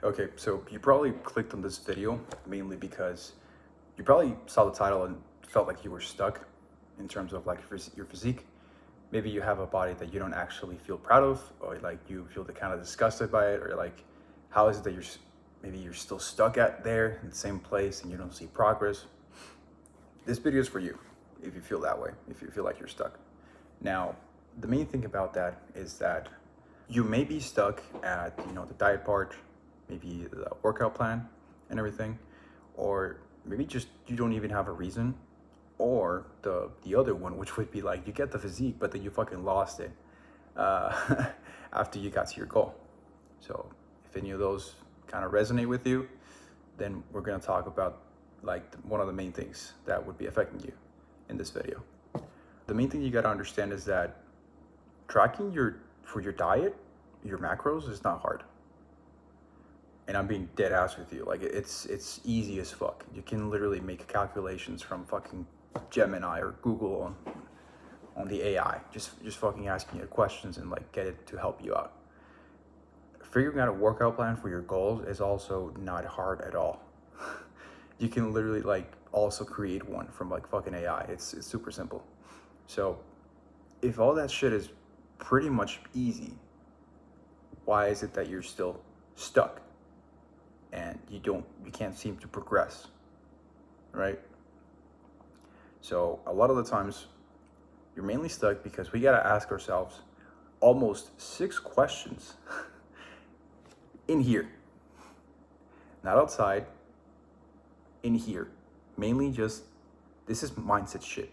Okay, so you probably clicked on this video mainly because you probably saw the title and felt like you were stuck in terms of like your physique. Maybe you have a body that you don't actually feel proud of, or like you feel kind of disgusted by it, or like how is it that maybe you're still stuck at there in the same place and you don't see progress. This video is for you if you feel that way, if you feel like you're stuck. Now, the main thing about that is that you may be stuck at, the diet part, maybe the workout plan and everything, or maybe just you don't even have a reason, or the other one, which would be like you get the physique, but then you fucking lost it after you got to your goal. So if any of those kind of resonate with you, then we're gonna talk about like one of the main things that would be affecting you in this video. The main thing you gotta understand is that tracking for your diet, your macros is not hard. And I'm being dead ass with you. Like it's easy as fuck. You can literally make calculations from fucking Gemini or Google on the AI. Just fucking asking it questions and like get it to help you out. Figuring out a workout plan for your goals is also not hard at all. You can literally like also create one from like fucking AI. It's super simple. So if all that shit is pretty much easy, why is it that you're still stuck and you can't seem to progress, right? So a lot of the times you're mainly stuck because we got to ask ourselves almost 6 questions in here, not outside, in here. Mainly just, this is mindset shit.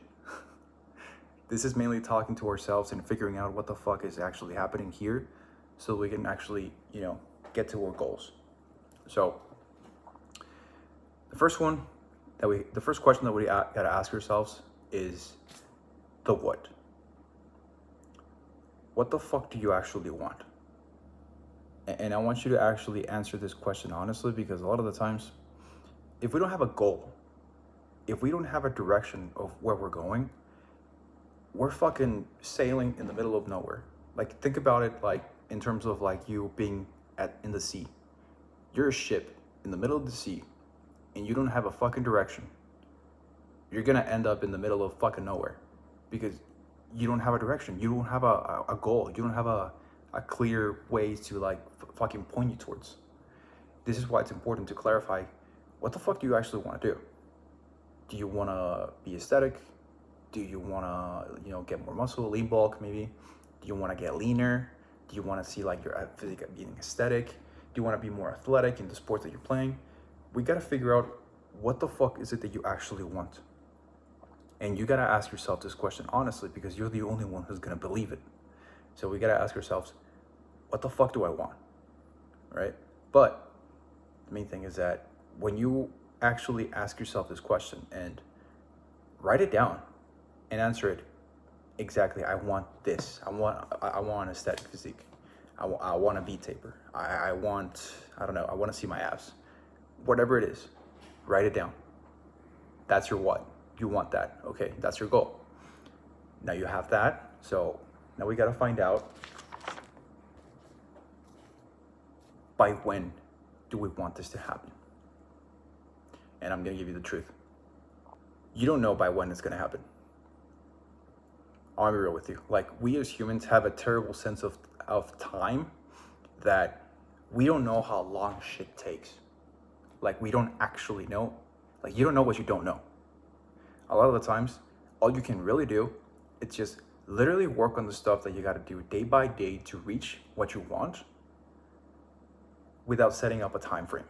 This is mainly talking to ourselves and figuring out what the fuck is actually happening here so we can actually, get to our goals. So the first question that we gotta ask ourselves is the what. What the fuck do you actually want? And I want you to actually answer this question honestly, because a lot of the times, if we don't have a goal, if we don't have a direction of where we're going, we're fucking sailing in the middle of nowhere. Like, think about it like in terms of like you being in the sea. You're a ship in the middle of the sea and you don't have a fucking direction. You're gonna end up in the middle of fucking nowhere because you don't have a direction. You don't have a goal. You don't have a clear way to like fucking point you towards. This is why it's important to clarify what the fuck do you actually want to do? Do you want to be aesthetic? Do you want to, get more muscle, lean bulk maybe? Do you want to get leaner? Do you want to see like your physique being aesthetic? Do you want to be more athletic in the sports that you're playing? We got to figure out what the fuck is it that you actually want. And you got to ask yourself this question honestly, because you're the only one who's going to believe it. So we got to ask ourselves, what the fuck do I want? Right? But the main thing is that when you actually ask yourself this question and write it down and answer it exactly, I want this. I want an aesthetic physique. I want a V taper. I want to see my abs. Whatever it is, write it down. That's your what. You want that. Okay, that's your goal. Now you have that. So now we got to find out, by when do we want this to happen? And I'm going to give you the truth. You don't know by when it's going to happen. I'll be real with you. Like, we as humans have a terrible sense of time that we don't know how long shit takes. Like, we don't actually know. Like, you don't know what you don't know. A lot of the times, all you can really do is just literally work on the stuff that you got to do day by day to reach what you want without setting up a time frame.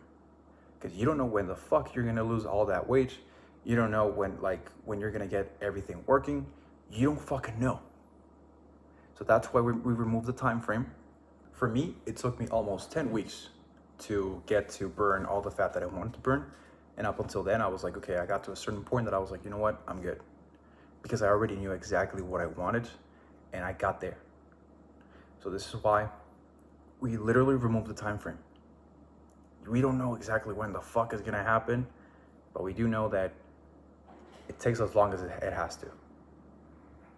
Because you don't know when the fuck you're going to lose all that weight. You don't know when you're going to get everything working. You don't fucking know. So that's why we removed the time frame. For me, it took me almost 10 weeks to get to burn all the fat that I wanted to burn. And up until then, I was like, okay, I got to a certain point that I was like, you know what, I'm good. Because I already knew exactly what I wanted, and I got there. So this is why we literally removed the time frame. We don't know exactly when the fuck is gonna happen, but we do know that it takes as long as it has to.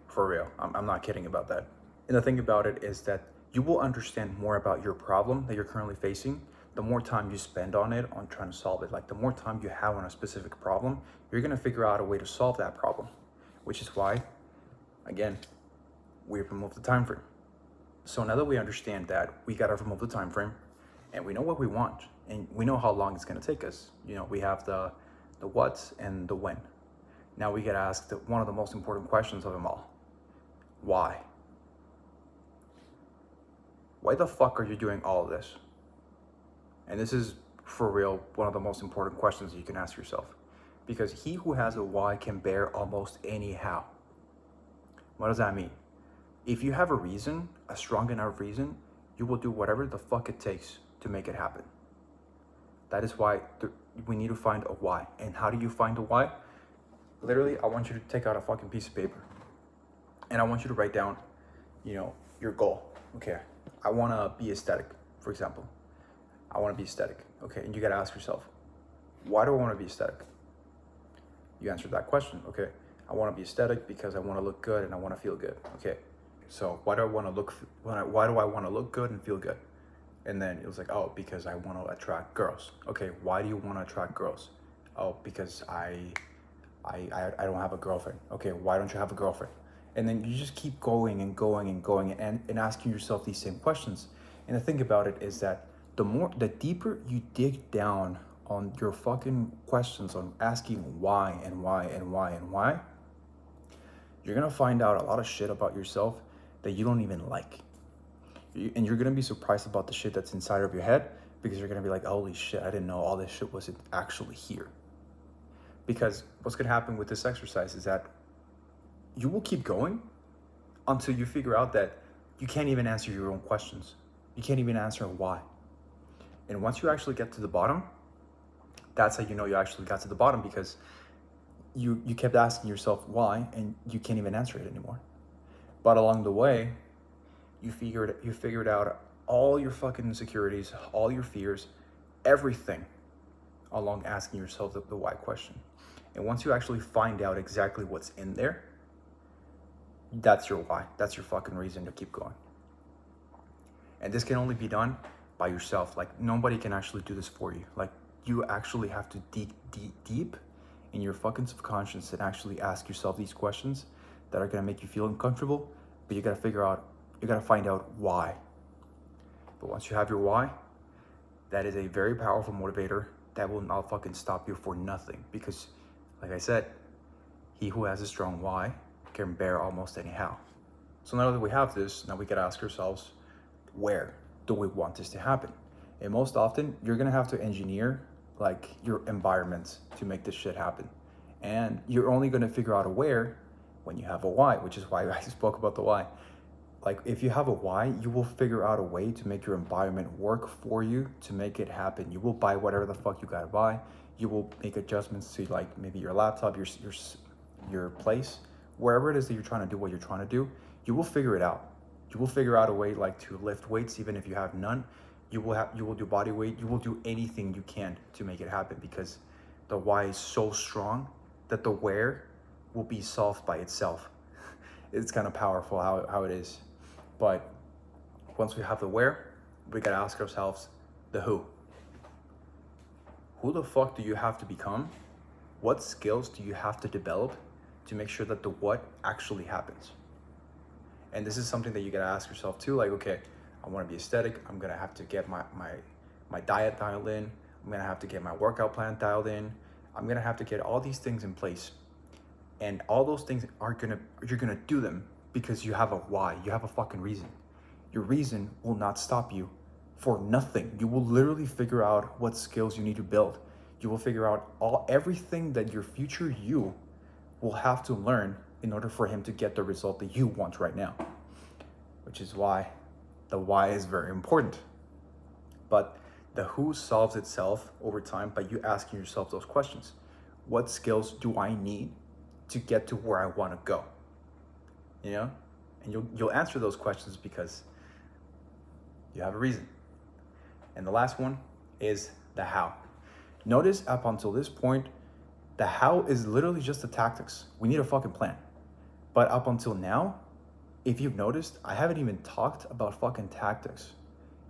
For real, I'm not kidding about that. And the thing about it is that you will understand more about your problem that you're currently facing the more time you spend on it, on trying to solve it, like the more time you have on a specific problem, you're gonna figure out a way to solve that problem, which is why, again, we remove the time frame. So now that we understand that we gotta remove the time frame, and we know what we want, and we know how long it's gonna take us. You know, we have the what and the when. Now we get asked one of the most important questions of them all. Why? Why the fuck are you doing all of this? And this is, for real, one of the most important questions you can ask yourself. Because he who has a why can bear almost any how. What does that mean? If you have a reason, a strong enough reason, you will do whatever the fuck it takes to make it happen. That is why we need to find a why. And how do you find a why? Literally, I want you to take out a fucking piece of paper. And I want you to write down, you know, your goal. Okay, I want to be aesthetic, for example. I want to be aesthetic. Okay, and you got to ask yourself, why do I want to be aesthetic? You answered that question. Okay, I want to be aesthetic because I want to look good and I want to feel good. Okay, so why do I want to look? Why do I want to look good and feel good? And then it was like, oh, because I want to attract girls. Okay, why do you want to attract girls? Oh, because I don't have a girlfriend. Okay, why don't you have a girlfriend? And then you just keep going and going and going and asking yourself these same questions. And the thing about it is that the deeper you dig down on your fucking questions, on asking why and why and why and why, you're gonna find out a lot of shit about yourself that you don't even like. And you're gonna be surprised about the shit that's inside of your head, because you're gonna be like, holy shit, I didn't know all this shit was actually here. Because what's gonna happen with this exercise is that you will keep going until you figure out that you can't even answer your own questions. You can't even answer why. And once you actually get to the bottom, that's how you know you actually got to the bottom, because you kept asking yourself why and you can't even answer it anymore. But along the way, you figured out all your fucking insecurities, all your fears, everything along asking yourself the why question. And once you actually find out exactly what's in there, that's your why. That's your fucking reason to keep going. And this can only be done by yourself. Like, nobody can actually do this for you. Like, you actually have to dig deep in your fucking subconscious and actually ask yourself these questions that are gonna make you feel uncomfortable, but you gotta find out why. But once you have your why, that is a very powerful motivator that will not fucking stop you for nothing. Because, like I said, he who has a strong why can bear almost any how. So now that we have this, now we gotta ask ourselves, where do we want this to happen? And most often, you're gonna have to engineer like your environment to make this shit happen. And you're only gonna figure out a where when you have a why, which is why I spoke about the why. Like, if you have a why, you will figure out a way to make your environment work for you to make it happen. You will buy whatever the fuck you gotta buy. You will make adjustments to, like, maybe your laptop, your place, wherever it is that you're trying to do what you're trying to do. You will figure it out. You will figure out a way, like, to lift weights even if you have none. You will do body weight. You will do anything you can to make it happen, because the why is so strong that the where will be solved by itself. It's kind of powerful how it is. But once we have the where, we gotta ask ourselves the who. Who the fuck do you have to become? What skills do you have to develop to make sure that the what actually happens? And this is something that you gotta ask yourself too. Like, okay, I wanna be aesthetic. I'm gonna have to get my diet dialed in. I'm gonna have to get my workout plan dialed in. I'm gonna have to get all these things in place. And all those things you're gonna do them because you have a why, you have a fucking reason. Your reason will not stop you for nothing. You will literally figure out what skills you need to build. You will figure out everything that your future you will have to learn in order for him to get the result that you want right now. Which is why the why is very important. But the who solves itself over time by you asking yourself those questions. What skills do I need to get to where I want to go? You know, and you'll answer those questions because you have a reason. And the last one is the how. Notice up until this point, the how is literally just the tactics. We need a fucking plan. But up until now, if you've noticed, I haven't even talked about fucking tactics.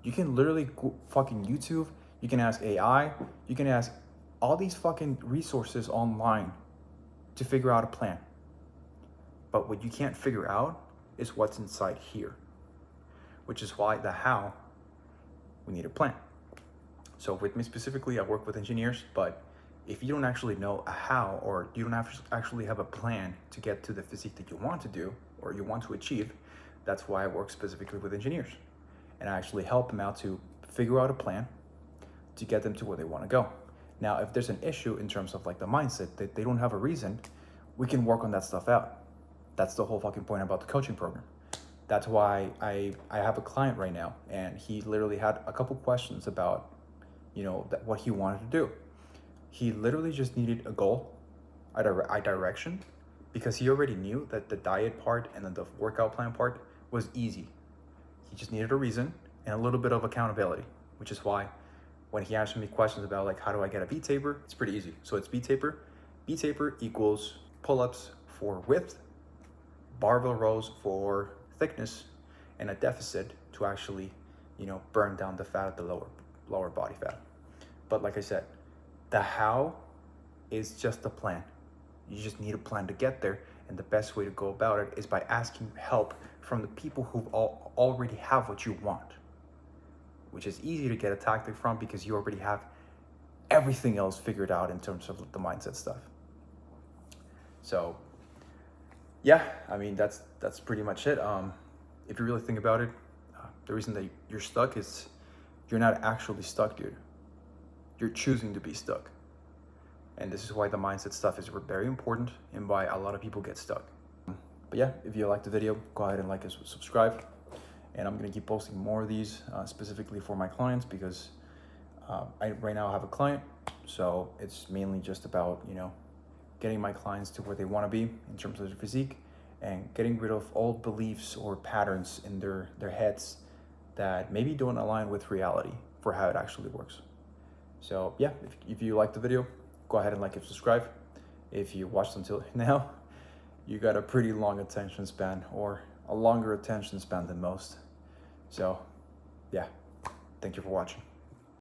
You can literally go fucking YouTube. You can ask AI, you can ask all these fucking resources online to figure out a plan. But what you can't figure out is what's inside here, which is why the how, we need a plan. So with me specifically, I work with engineers, but if you don't actually know a how, or you don't actually have a plan to get to the physique that you want to do or you want to achieve, that's why I work specifically with engineers. And I actually help them out to figure out a plan to get them to where they want to go. Now, if there's an issue in terms of like the mindset that they don't have a reason, we can work on that stuff out. That's the whole fucking point about the coaching program. That's why I have a client right now, and he literally had a couple questions about, what he wanted to do. He literally just needed a goal, a direction, because he already knew that the diet part and then the workout plan part was easy. He just needed a reason and a little bit of accountability, which is why when he asked me questions about like, how do I get a V taper? It's pretty easy. So it's V taper. V taper equals pull-ups for width, barbell rows for thickness, and a deficit to actually, burn down the fat of the lower body fat. But like I said, the how is just a plan. You just need a plan to get there, and the best way to go about it is by asking help from the people who already have what you want, which is easy to get a tactic from because you already have everything else figured out in terms of the mindset stuff. So yeah, I mean, that's pretty much it. If you really think about it, the reason that you're stuck is you're not actually stuck, dude. You're choosing to be stuck. And this is why the mindset stuff is very important and why a lot of people get stuck. But yeah, if you liked the video, go ahead and like and subscribe. And I'm gonna keep posting more of these specifically for my clients because I right now have a client. So it's mainly just about, getting my clients to where they wanna be in terms of their physique and getting rid of old beliefs or patterns in their heads that maybe don't align with reality for how it actually works. So yeah, if you liked the video, go ahead and like and subscribe. If you watched until now, you got a pretty long attention span, or a longer attention span than most. So yeah, thank you for watching.